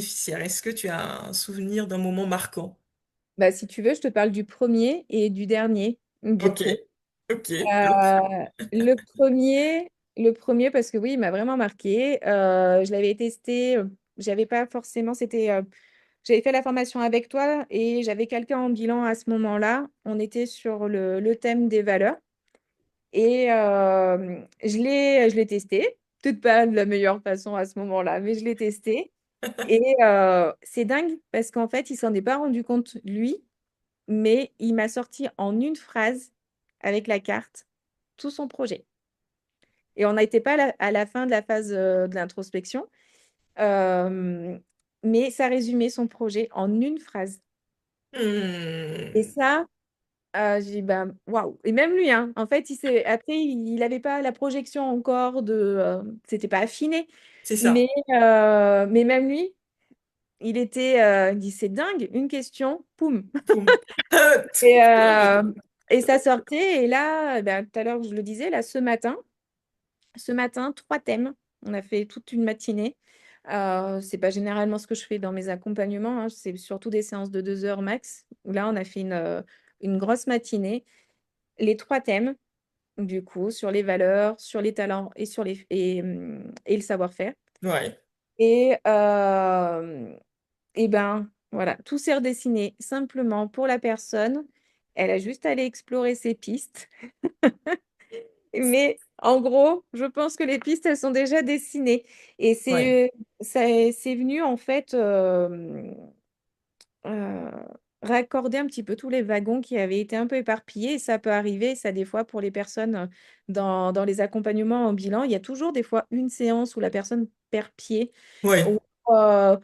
bénéficiaires. Est-ce que tu as un souvenir d'un moment marquant? Bah, si tu veux, je te parle du premier et du dernier, du Ok, coup. ok, top. Euh, le premier, parce que oui, il m'a vraiment marqué. Je l'avais testé, j'avais pas forcément, j'avais fait la formation avec toi et j'avais quelqu'un en bilan à ce moment-là. On était sur le thème des valeurs et je l'ai testé. Peut-être pas de la meilleure façon à ce moment-là, mais je l'ai testé. Et c'est dingue parce qu'en fait, il s'en est pas rendu compte, lui, mais il m'a sorti en une phrase avec la carte tout son projet. Et on n'était pas à la fin de la phase de l'introspection, euh, mais ça résumait son projet en une phrase. Et Hmm, ça, j'ai dit, bah, waouh. Et même lui, hein, en fait, après, il n'avait pas la projection encore c'était pas affiné, c'est mais, ça. mais même lui, il dit, c'est dingue, une question, poum. Boum. Et, Top. et ça sortait, et là, ben, tout à l'heure, je le disais, là, ce matin, 3 thèmes. On a fait toute une matinée. C'est pas généralement ce que je fais dans mes accompagnements, hein. C'est surtout des séances de 2 heures max. Là, on a fait une grosse matinée. Les 3 thèmes, du coup, sur les valeurs, sur les talents et le savoir-faire. Ouais, Et, et ben, voilà, tout s'est redessiné simplement pour la personne. Elle a juste à aller explorer ses pistes. Mais en gros, je pense que les pistes, elles sont déjà dessinées. Et ouais, c'est venu, en fait, euh, raccorder un petit peu tous les wagons qui avaient été un peu éparpillés. Et ça peut arriver, ça, des fois, pour les personnes dans les accompagnements en bilan. Il y a toujours, des fois, une séance où la personne perd pied, où ouais, euh,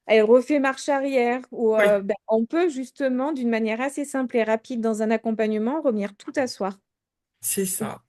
elle refait marche arrière, où ouais, ben, on peut justement, d'une manière assez simple et rapide dans un accompagnement, revenir tout asseoir. c'est ça.